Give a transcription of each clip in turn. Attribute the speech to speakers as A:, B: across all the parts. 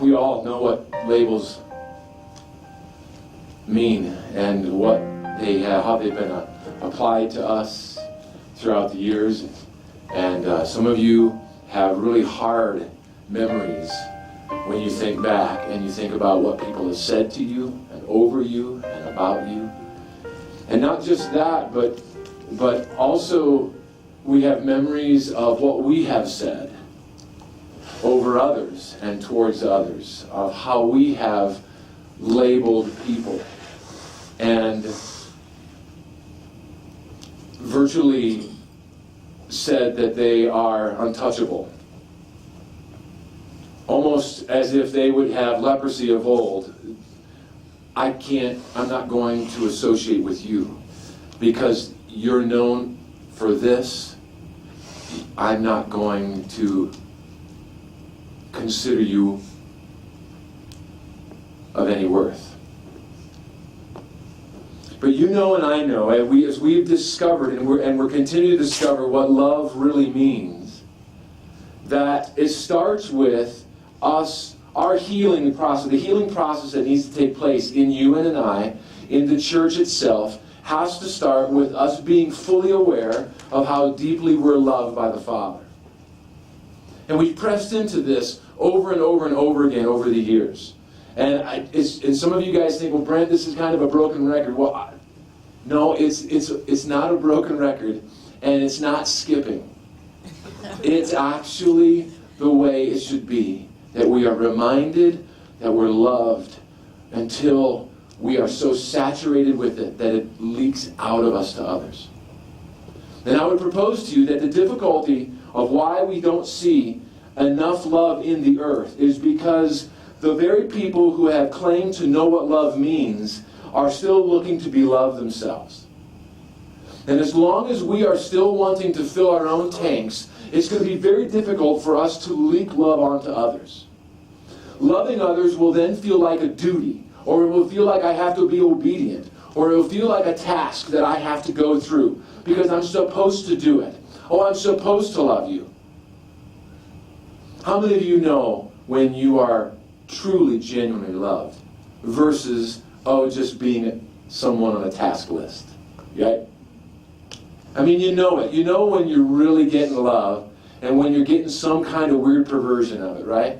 A: we all know what labels mean and what how they've been applied to us throughout the years. And some of you have really hard memories when you think back and you think about what people have said to you and over you and about you. And not just that, but also we have memories of what we have said over others and towards others, of how we have labeled people and virtually said that they are untouchable. Almost as if they would have leprosy of old. I'm not going to associate with you because you're known for this. I'm not going to consider you of any worth. But you know and I know, as we've discovered and we're continuing to discover what love really means, that it starts with us, our healing process, the healing process that needs to take place in you and in I, in the church itself, has to start with us being fully aware of how deeply we're loved by the Father. And we've pressed into this over and over and over again over the years. And some of you guys think, well, Brent, this is kind of a broken record. Well, no, it's not a broken record, and it's not skipping. It's actually the way it should be, that we are reminded that we're loved until we are so saturated with it that it leaks out of us to others. And I would propose to you that the difficulty of why we don't see enough love in the earth is because the very people who have claimed to know what love means are still looking to be loved themselves. And as long as we are still wanting to fill our own tanks, it's going to be very difficult for us to leak love onto others. Loving others will then feel like a duty, or it will feel like I have to be obedient, or it will feel like a task that I have to go through because I'm supposed to do it. Oh, I'm supposed to love you. How many of you know when you are truly, genuinely loved versus, just being someone on a task list? Right? I mean, you know it. You know when you're really getting love and when you're getting some kind of weird perversion of it, right?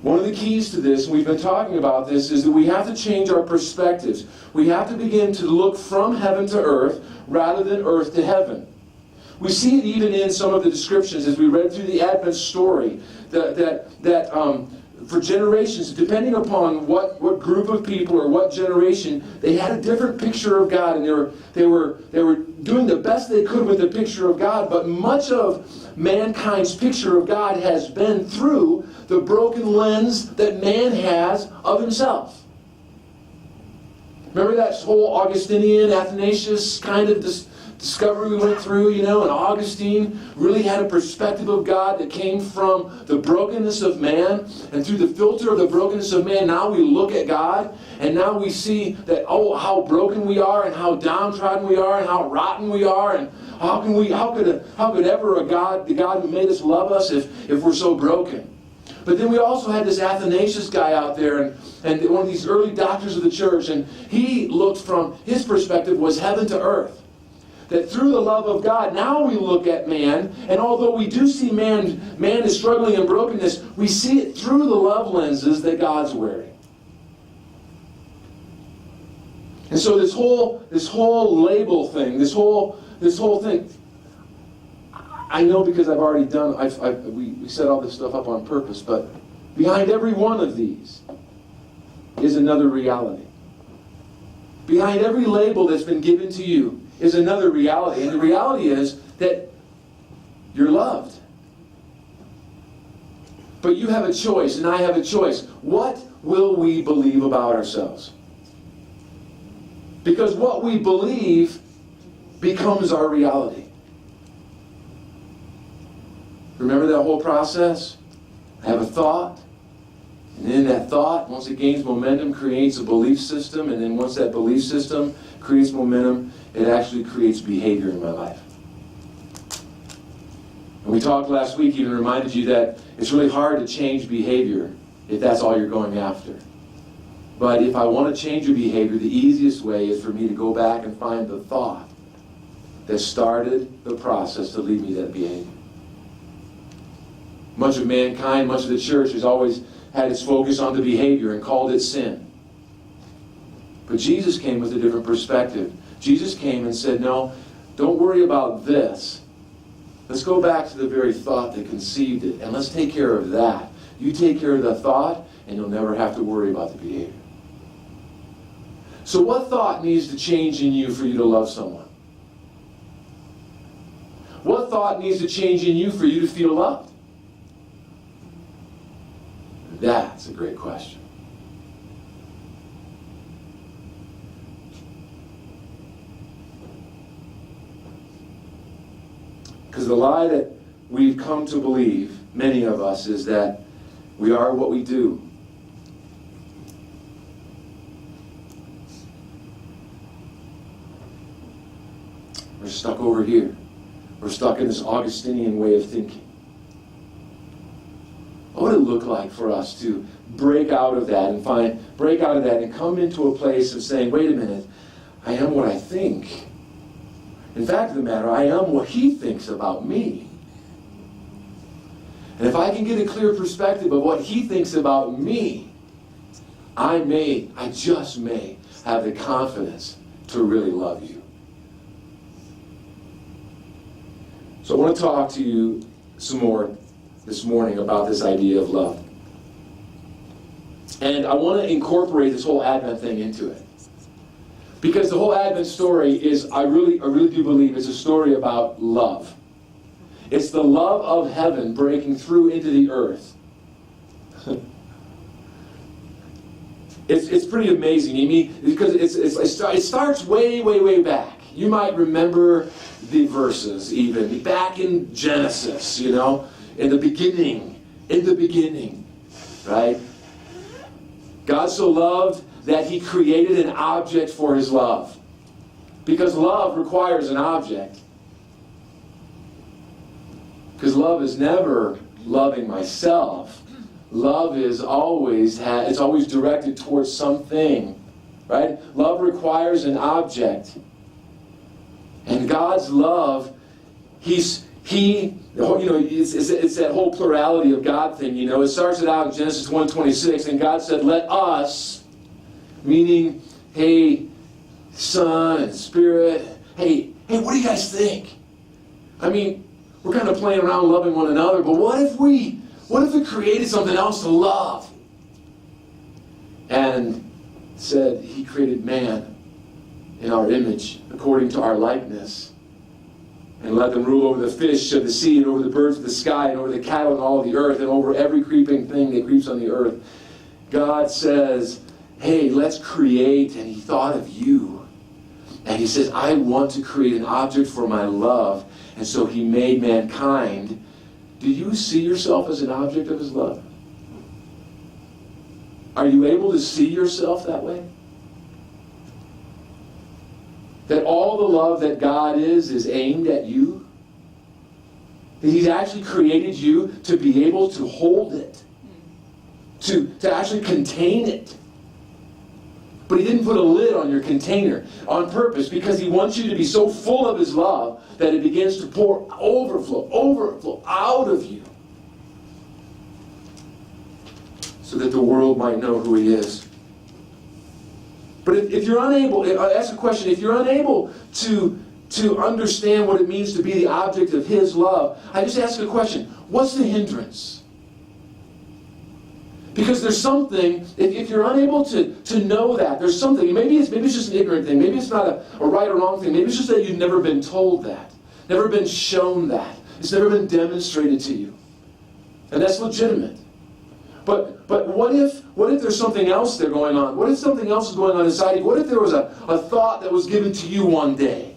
A: One of the keys to this, and we've been talking about this, is that we have to change our perspectives. We have to begin to look from heaven to earth rather than earth to heaven. We see it even in some of the descriptions as we read through the Advent story, that for generations, depending upon what group of people or what generation, they had a different picture of God, and they were doing the best they could with the picture of God. But much of mankind's picture of God has been through the broken lens that man has of himself. Remember that whole Augustinian, Athanasius kind of discovery we went through, and Augustine really had a perspective of God that came from the brokenness of man, and through the filter of the brokenness of man, now we look at God, and now we see that, how broken we are, and how downtrodden we are, and how rotten we are, and how could ever the God who made us love us if we're so broken? But then we also had this Athanasius guy out there, and one of these early doctors of the church, and he looked from, his perspective was heaven to earth. That through the love of God, now we look at man, and although we do see man is struggling in brokenness, we see it through the love lenses that God's wearing. And so this whole label thing, this whole thing, I know because I've already done, we set all this stuff up on purpose, but behind every one of these is another reality. Behind every label that's been given to you is another reality. And the reality is that you're loved. But you have a choice, and I have a choice. What will we believe about ourselves? Because what we believe becomes our reality. Remember that whole process? I have a thought, and then that thought, once it gains momentum, creates a belief system, and then once that belief system creates momentum, it actually creates behavior in my life. And And we talked last week, even reminded you that it's really hard to change behavior if that's all you're going after. But if I want to change your behavior, the easiest way is for me to go back and find the thought that started the process to lead me to that behavior. Much of mankind, much of the church has always had its focus on the behavior and called it sin. But Jesus came with a different perspective. Jesus came and said, no, don't worry about this. Let's go back to the very thought that conceived it, and let's take care of that. You take care of the thought, and you'll never have to worry about the behavior. So what thought needs to change in you for you to love someone? What thought needs to change in you for you to feel loved? That's a great question. Because the lie that we've come to believe, many of us, is that we are what we do. We're stuck over here. We're stuck in this Augustinian way of thinking. What would it look like for us to break out of that and come into a place of saying, wait a minute, I am what I think. In fact of the matter, I am what he thinks about me. And if I can get a clear perspective of what he thinks about me, I just may have the confidence to really love you. So I want to talk to you some more this morning about this idea of love. And I want to incorporate this whole Advent thing into it. Because the whole Advent story is, I really do believe, it's a story about love. It's the love of heaven breaking through into the earth. It's pretty amazing. I mean, because it starts way back. You might remember the verses even back in Genesis, in the beginning, right? God so loved that he created an object for his love. Because love requires an object. Because love is never loving myself. Love is always directed towards something, right? Love requires an object. And God's love, it's that whole plurality of God thing, It starts out in Genesis 1:26, and God said, let us, meaning, hey, Son and Spirit, hey, what do you guys think? I mean, we're kind of playing around loving one another, but what if we created something else to love? And said he created man in our image, according to our likeness, and let them rule over the fish of the sea, and over the birds of the sky, and over the cattle and all of the earth, and over every creeping thing that creeps on the earth. God says, hey, let's create, and he thought of you. And he says, I want to create an object for my love. And so he made mankind. Do you see yourself as an object of his love? Are you able to see yourself that way? That all the love that God is aimed at you? That he's actually created you to be able to hold it. To actually contain it. But he didn't put a lid on your container on purpose, because he wants you to be so full of his love that it begins to overflow out of you. So that the world might know who he is. But if you're unable, I ask a question, if you're unable to understand what it means to be the object of his love, I just ask a question, what's the hindrance? Because there's something, if you're unable to know that, there's something, maybe it's just an ignorant thing, maybe it's not a right or wrong thing, maybe it's just that you've never been told that, never been shown that, it's never been demonstrated to you. And that's legitimate. But what if there's something else there going on? What if something else is going on inside you? What if there was a thought that was given to you one day?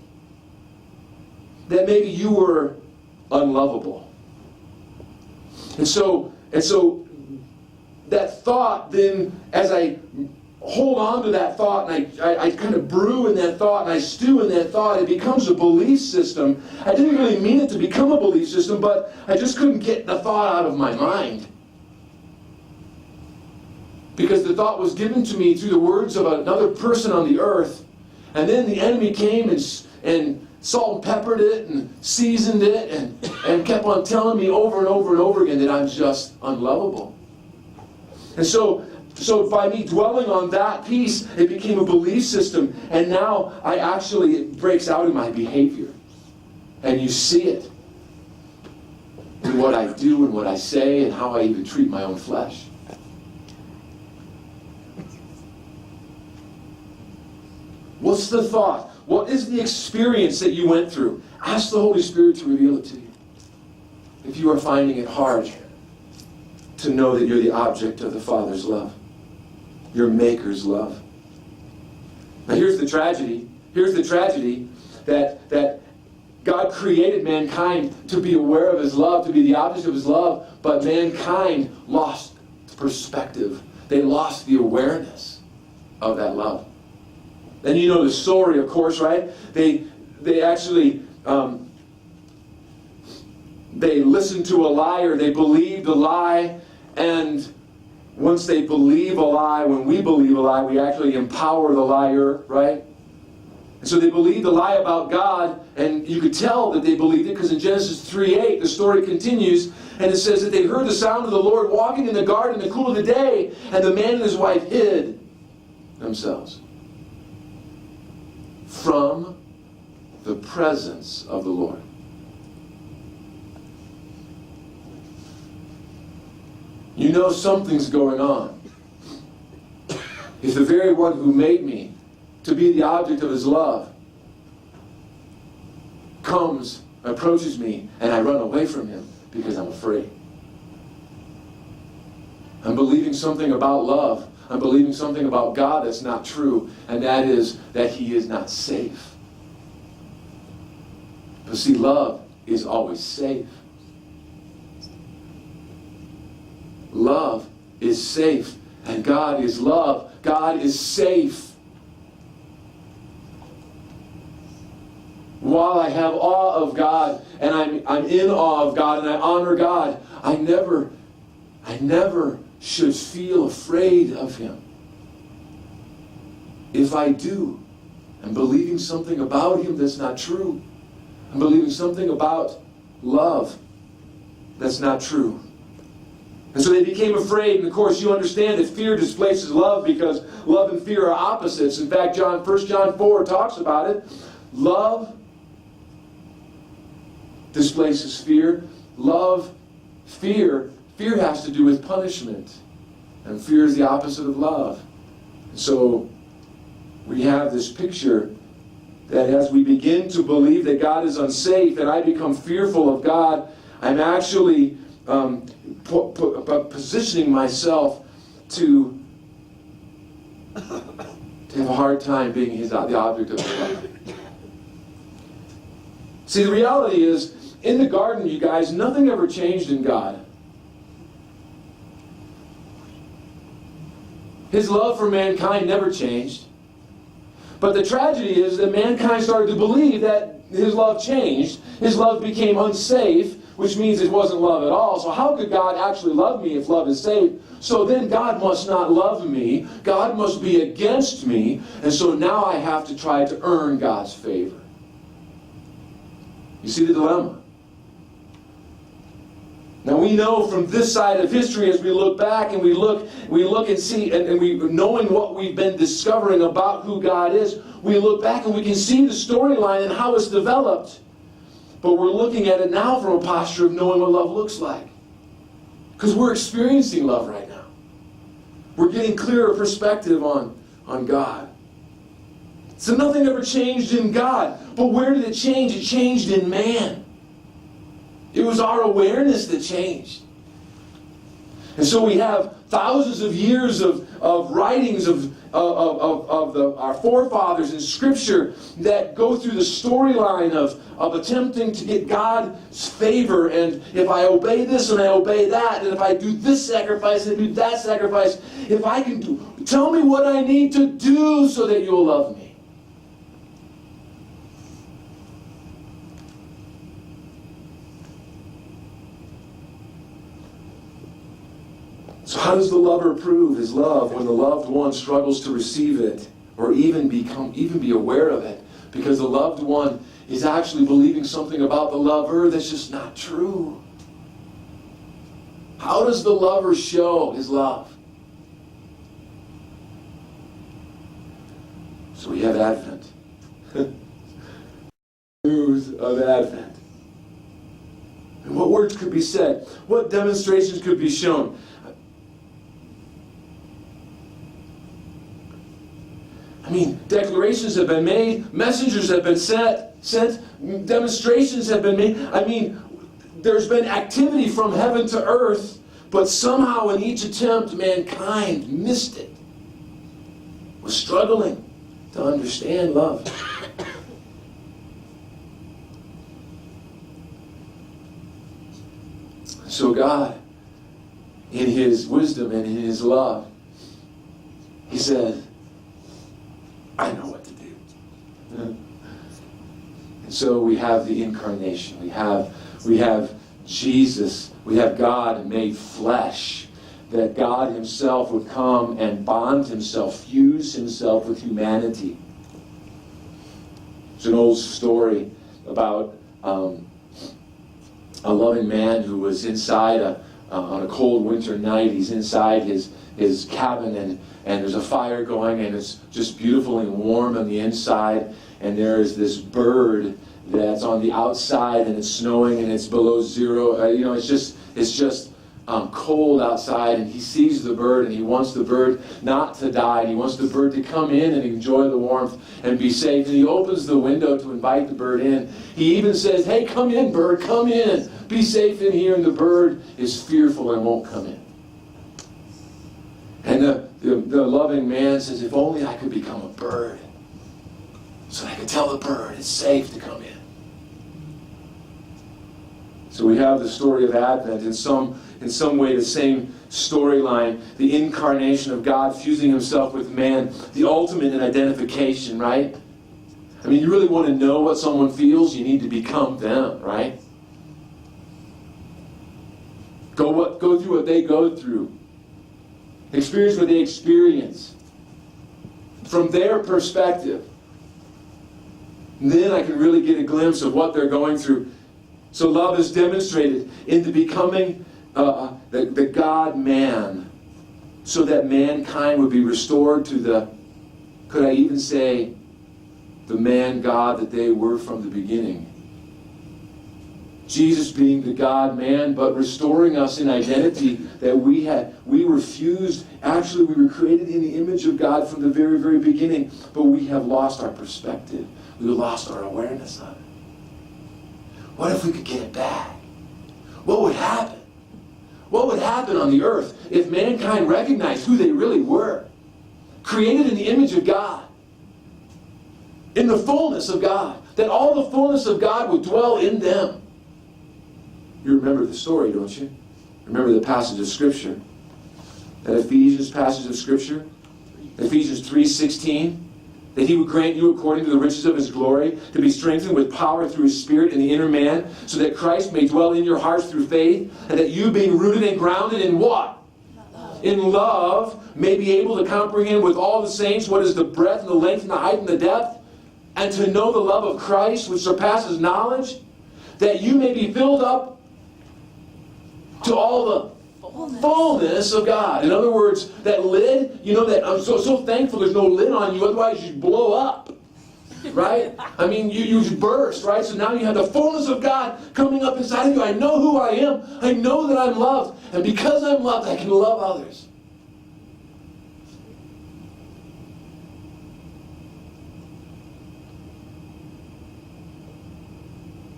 A: That maybe you were unlovable. And so that thought then, as I hold on to that thought, and I kind of brew in that thought, and I stew in that thought. It becomes a belief system. I didn't really mean it to become a belief system, but I just couldn't get the thought out of my mind. Because the thought was given to me through the words of another person on the earth, and then the enemy came and salt and peppered it and seasoned it and kept on telling me over and over and over again that I'm just unlovable. And so by me dwelling on that piece, it became a belief system, and now it breaks out in my behavior. And you see it in what I do and what I say and how I even treat my own flesh. What's the thought? What is the experience that you went through? Ask the Holy Spirit to reveal it to you. If you are finding it hard to know that you're the object of the Father's love, your Maker's love. Now here's the tragedy. Here's the tragedy that God created mankind to be aware of His love, to be the object of His love, but mankind lost perspective. They lost the awareness of that love. And you know the story, of course, right? They actually they listened to a liar. They believed a lie, and once they believe a lie, when we believe a lie, we actually empower the liar, right? And so they believed a lie about God, and you could tell that they believed it because in Genesis 3:8, the story continues, and it says that they heard the sound of the Lord walking in the garden in the cool of the day, and the man and his wife hid themselves from the presence of the Lord. You know something's going on. If the very one who made me to be the object of His love comes, approaches me, and I run away from Him because I'm afraid. I'm believing something about love. I'm believing something about God that's not true, and that is that He is not safe. But see, love is always safe. Love is safe, and God is love. God is safe. While I have awe of God, and I'm in awe of God, and I honor God, I never should feel afraid of Him. If I do, I'm believing something about Him that's not true. I'm believing something about love that's not true. And so they became afraid, and of course you understand that fear displaces love because love and fear are opposites. In fact, 1 John 4 talks about it. Love displaces fear. Fear has to do with punishment. And fear is the opposite of love. So we have this picture that as we begin to believe that God is unsafe and I become fearful of God, I'm actually positioning myself to have a hard time being the object of His love. See, the reality is, in the garden, you guys, nothing ever changed in God. His love for mankind never changed. But the tragedy is that mankind started to believe that His love changed. His love became unsafe, which means it wasn't love at all. So how could God actually love me if love is safe? So then God must not love me. God must be against me. And so now I have to try to earn God's favor. You see the dilemma? Now we know from this side of history, as we look back and we look and see, and we knowing what we've been discovering about who God is, we look back and we can see the storyline and how it's developed. But we're looking at it now from a posture of knowing what love looks like. Because we're experiencing love right now. We're getting clearer perspective on God. So nothing ever changed in God. But where did it change? It changed in man. It was our awareness that changed. And so we have thousands of years of writings of our forefathers in Scripture that go through the storyline of attempting to get God's favor. And if I obey this and I obey that, and if I do this sacrifice and I do that sacrifice, if I can do, tell me what I need to do so that you'll love me. So how does the lover prove his love when the loved one struggles to receive it or even be aware of it? Because the loved one is actually believing something about the lover that's just not true. How does the lover show his love? So we have Advent. News of Advent. And what words could be said? What demonstrations could be shown? I mean, declarations have been made, messengers have been sent, demonstrations have been made. I mean, there's been activity from heaven to earth, but somehow in each attempt, mankind missed it. Was struggling to understand love. So God, in His wisdom and in His love, He said, I know what to do. And so we have the incarnation. We have Jesus. We have God made flesh. That God Himself would come and bond Himself, fuse Himself with humanity. It's an old story about a loving man who was inside on a cold winter night. He's inside his cabin, and there's a fire going, and it's just beautiful and warm on the inside, and there is this bird that's on the outside, and it's snowing, and it's below zero. It's just cold outside, and he sees the bird, and he wants the bird not to die. He wants the bird to come in and enjoy the warmth and be safe. And he opens the window to invite the bird in. He even says, hey, come in, bird, come in. Be safe in here. And the bird is fearful and won't come in. And the loving man says, if only I could become a bird, so I could tell the bird it's safe to come in. So we have the story of Advent, in some way the same storyline, the incarnation of God fusing Himself with man, the ultimate in identification, right? I mean, you really want to know what someone feels, you need to become them, right? Go through what they go through. Experience what they experience. From their perspective. And then I can really get a glimpse of what they're going through. So love is demonstrated in the becoming the God-man, so that mankind would be restored to the, could I even say, the man-God that they were from the beginning. Jesus being the God-man, but restoring us in identity that we were fused. Actually, we were created in the image of God from the very, very beginning, but we have lost our perspective. We lost our awareness of it. What if we could get it back? What would happen? What would happen on the earth if mankind recognized who they really were? Created in the image of God. In the fullness of God. That all the fullness of God would dwell in them. You remember the story, don't you? Remember the passage of Scripture. That Ephesians passage of Scripture. Ephesians 3:16. That He would grant you according to the riches of His glory to be strengthened with power through His Spirit in the inner man, so that Christ may dwell in your hearts through faith, and that you, being rooted and grounded in what? Love. In love, may be able to comprehend with all the saints what is the breadth and the length and the height and the depth, and to know the love of Christ which surpasses knowledge, that you may be filled up to all the fullness of God. In other words, that lid, that I'm so thankful there's no lid on you, otherwise you'd blow up. Right? I mean, you burst, right? So now you have the fullness of God coming up inside of you. I know who I am. I know that I'm loved. And because I'm loved, I can love others.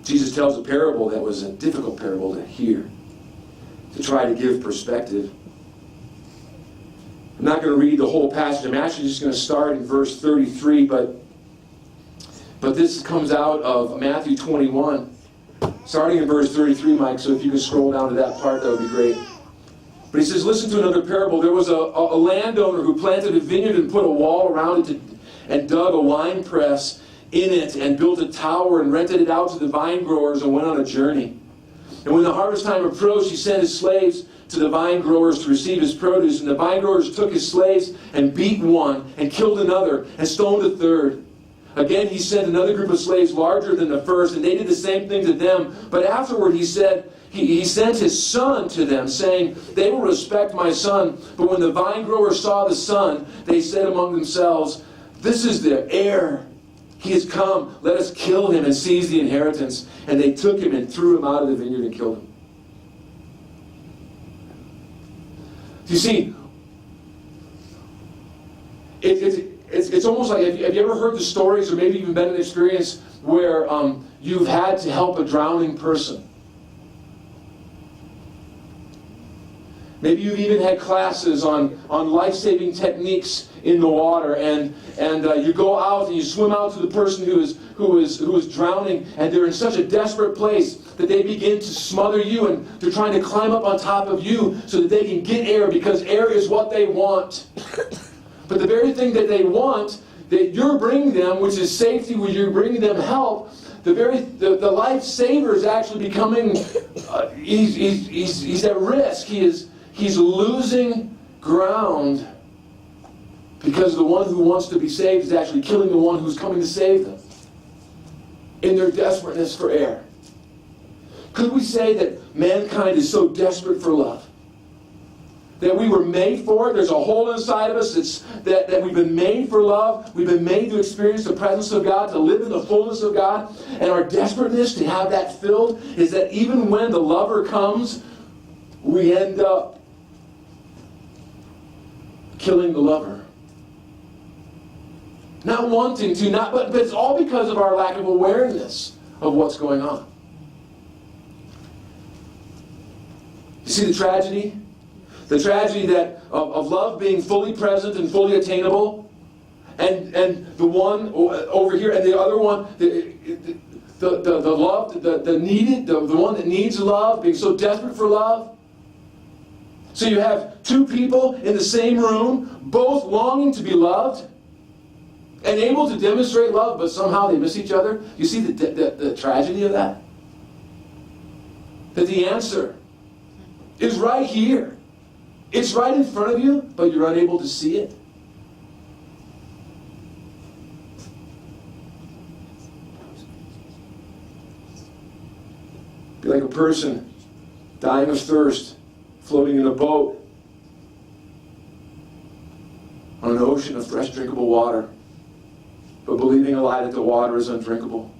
A: Jesus tells a parable that was a difficult parable to hear, to try to give perspective. not going to read the whole passage. I'm actually just going to start in verse 33, but this comes out of Matthew 21. Starting in verse 33, Mike, so if you can scroll down to that part, that would be great. But he says, listen to another parable. There was a landowner who planted a vineyard and put a wall around it and dug a wine press in it and built a tower and rented it out to the vine growers and went on a journey. And when the harvest time approached, he sent his slaves to the vine growers to receive his produce. And the vine growers took his slaves and beat one and killed another and stoned a third. Again, he sent another group of slaves larger than the first, and they did the same thing to them. But afterward, he said, he sent his son to them, saying, they will respect my son. But when the vine growers saw the son, they said among themselves, this is the heir. He has come. Let us kill him and seize the inheritance. And they took him and threw him out of the vineyard and killed him. You see, it's almost like, have you ever heard the stories, or maybe even been in an experience where you've had to help a drowning person? Maybe you've even had classes on life-saving techniques in the water, and you go out and you swim out to the person who is drowning, and they're in such a desperate place that they begin to smother you, and they're trying to climb up on top of you so that they can get air, because air is what they want. But the very thing that they want, that you're bringing them, which is safety, where you're bringing them help, the lifesaver is actually becoming, he's at risk. He's losing ground because the one who wants to be saved is actually killing the one who's coming to save them in their desperateness for air. Could we say that mankind is so desperate for love? That we were made for it? There's a hole inside of us that we've been made for love. We've been made to experience the presence of God, to live in the fullness of God. And our desperateness to have that filled is that even when the lover comes, we end up killing the lover. Not wanting to, but it's all because of our lack of awareness of what's going on. You see the tragedy? The tragedy that of love being fully present and fully attainable, and the one over here, and the other one, the love, the needed, the one that needs love, being so desperate for love. So you have two people in the same room, both longing to be loved and able to demonstrate love, but somehow they miss each other. You see the tragedy of that? That the answer is right here. It's right in front of you, but you're unable to see it. Be like a person dying of thirst, floating in a boat on an ocean of fresh drinkable water, but believing a lie that the water is undrinkable,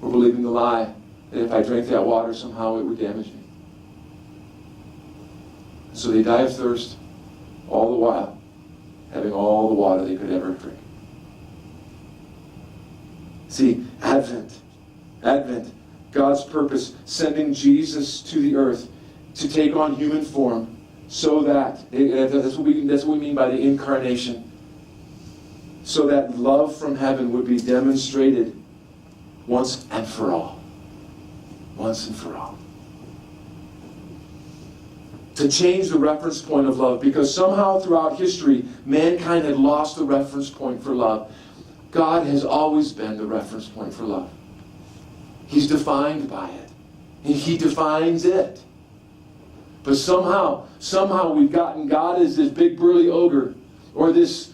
A: or believing the lie that if I drank that water somehow it would damage me. So they die of thirst, all the while having all the water they could ever drink. See, Advent, God's purpose, sending Jesus to the earth to take on human form, so that, that's what we mean by the incarnation, so that love from heaven would be demonstrated once and for all. Once and for all. To change the reference point of love, because somehow throughout history, mankind had lost the reference point for love. God has always been the reference point for love. He's defined by it. And He defines it. But somehow we've gotten God as this big burly ogre, or this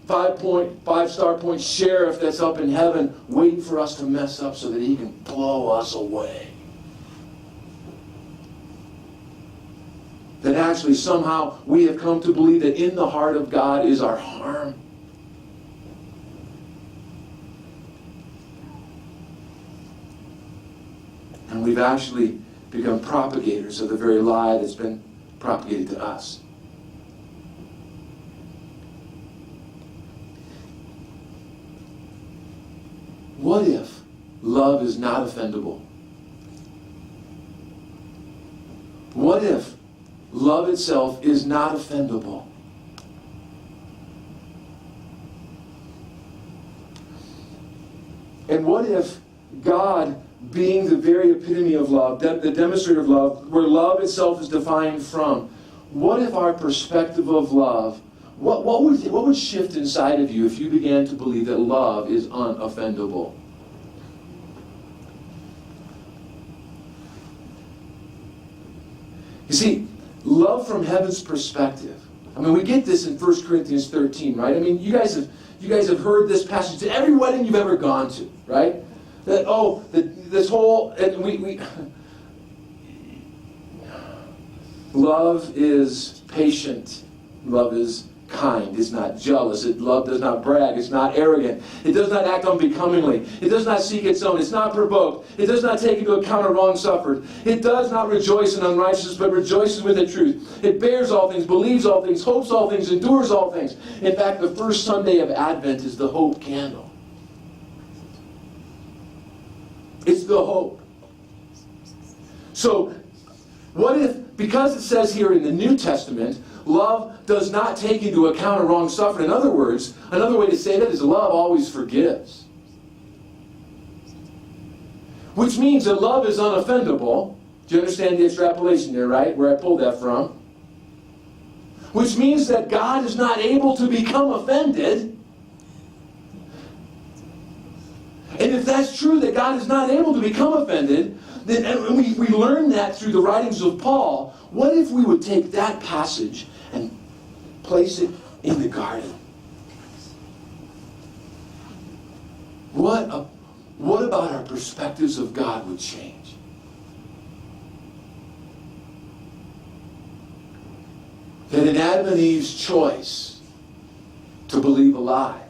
A: 5-star point sheriff that's up in heaven waiting for us to mess up so that He can blow us away. That actually somehow we have come to believe that in the heart of God is our harm. And we've actually become propagators of the very lie that's been propagated to us. What if love is not offendable? What if love itself is not offendable. And what if God, being the very epitome of love, the demonstrator of love, where love itself is defined from, what if our perspective of love, what would shift inside of you if you began to believe that love is unoffendable? You see, love from heaven's perspective. I mean, we get this in 1 Corinthians 13, right? I mean, you guys have heard this passage at every wedding you've ever gone to, right? This whole, and we love is patient. Love is kind. It's not jealous. Love does not brag. It's not arrogant. It does not act unbecomingly. It does not seek its own. It's not provoked. It does not take into account a wrong suffered. It does not rejoice in unrighteousness, but rejoices with the truth. It bears all things, believes all things, hopes all things, endures all things. In fact, the first Sunday of Advent is the hope candle. It's the hope. So, what if, because it says here in the New Testament, love does not take into account a wrong suffered. In other words, another way to say that is love always forgives. Which means that love is unoffendable. Do you understand the extrapolation there, right? Where I pulled that from. Which means that God is not able to become offended. And if that's true, that God is not able to become offended, then, and we learn that through the writings of Paul, what if we would take that passage and place it in the garden? What about our perspectives of God would change? That in Adam and Eve's choice to believe a lie,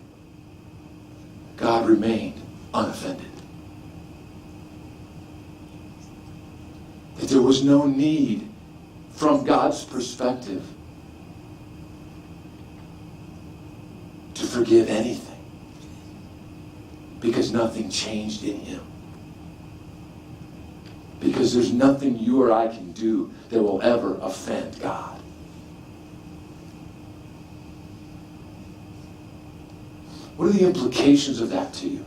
A: God remained unoffended. That there was no need from God's perspective to forgive anything, because nothing changed in him. Because there's nothing you or I can do that will ever offend God. What are the implications of that to you?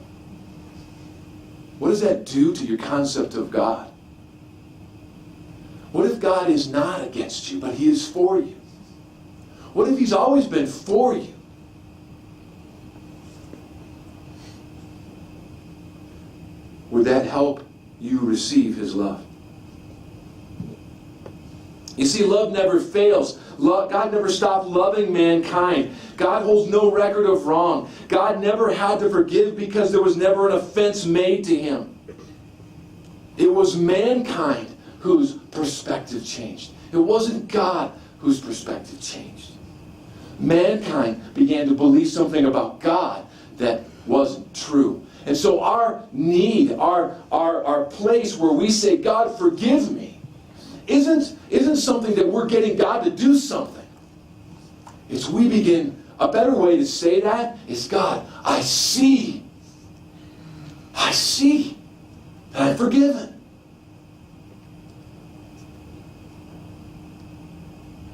A: What does that do to your concept of God? What if God is not against you, but he is for you? What if he's always been for you? Would that help you receive his love? You see, love never fails. God never stopped loving mankind. God holds no record of wrong. God never had to forgive because there was never an offense made to him. It was mankind whose perspective changed. It wasn't God whose perspective changed. Mankind began to believe something about God that wasn't true. And so our need, our place where we say, God, forgive me, isn't something that we're getting God to do something. It's we begin, a better way to say that is, God, I see that I'm forgiven.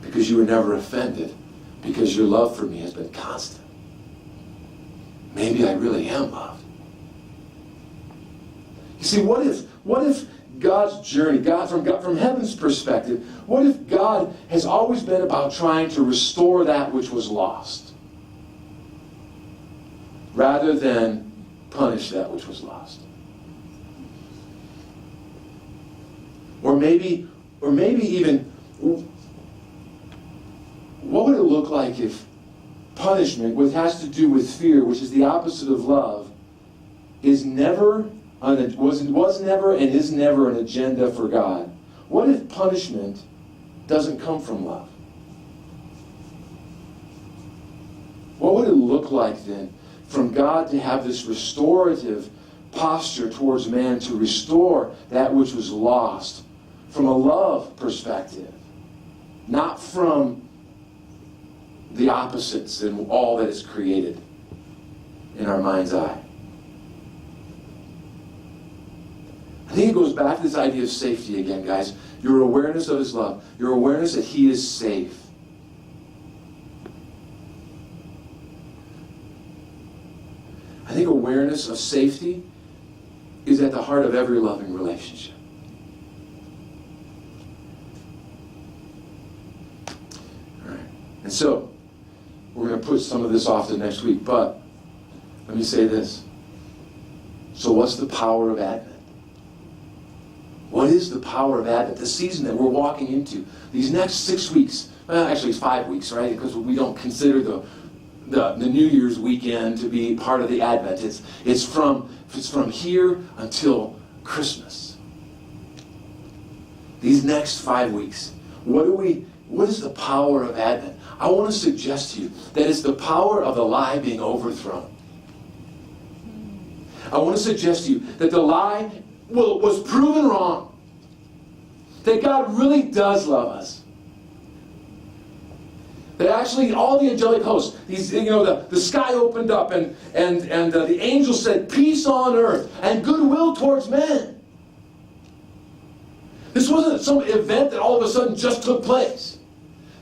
A: Because you were never offended, because your love for me has been constant. Maybe I really am loved. You see, what if God's journey, from heaven's perspective, what if God has always been about trying to restore that which was lost, rather than punish that which was lost? Or maybe even, what would it look like if punishment, which has to do with fear, which is the opposite of love, was never and is never an agenda for God? What if punishment doesn't come from love? What would it look like then from God to have this restorative posture towards man, to restore that which was lost from a love perspective, not from the opposites and all that is created in our mind's eye? I think it goes back to this idea of safety again, guys. Your awareness of his love. Your awareness that he is safe. I think awareness of safety is at the heart of every loving relationship. All right. And so, we're going to put some of this off to next week, but let me say this. So what's the power of Advent? What is the power of Advent? The season that we're walking into. These next 6 weeks. Well, actually it's 5 weeks, right? Because we don't consider the New Year's weekend to be part of the Advent. It's from here until Christmas. These next 5 weeks. What is the power of Advent? I want to suggest to you that it's the power of the lie being overthrown. I want to suggest to you that the lie was proven wrong. That God really does love us. That actually all the angelic hosts, the sky opened up and the angel said, peace on earth and goodwill towards men. This wasn't some event that all of a sudden just took place.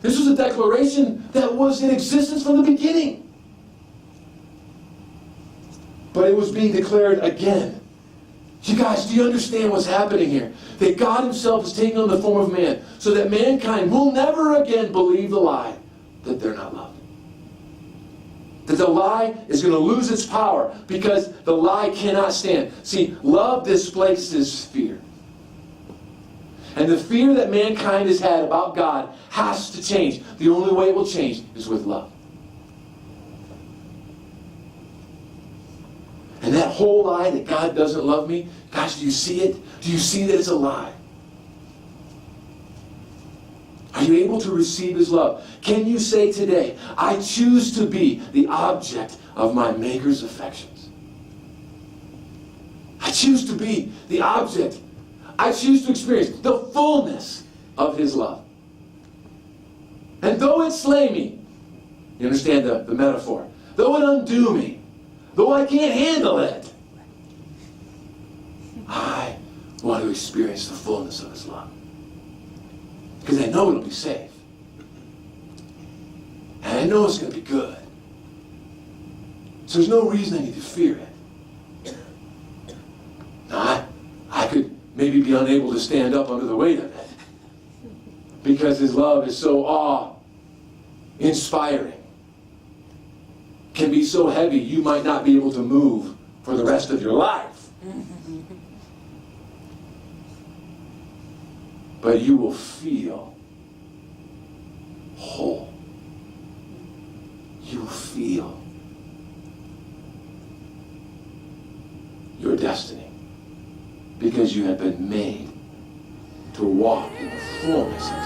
A: This was a declaration that was in existence from the beginning. But it was being declared again. You guys, do you understand what's happening here? That God himself is taking on the form of man so that mankind will never again believe the lie that they're not loved. That the lie is going to lose its power because the lie cannot stand. See, love displaces fear. And the fear that mankind has had about God has to change. The only way it will change is with love. And that whole lie that God doesn't love me, gosh, do you see it? Do you see that it's a lie? Are you able to receive his love? Can you say today, I choose to be the object of my Maker's affections? I choose to be the object. I choose to experience the fullness of his love. And though it slay me, you understand the metaphor, though it undo me, though I can't handle it, I want to experience the fullness of his love. Because I know it'll be safe. And I know it's going to be good. So there's no reason I need to fear it. Now, I could maybe be unable to stand up under the weight of it. Because his love is so awe-inspiring. Can be so heavy you might not be able to move for the rest of your life. But you will feel whole. You will feel your destiny because you have been made to walk in the fullness of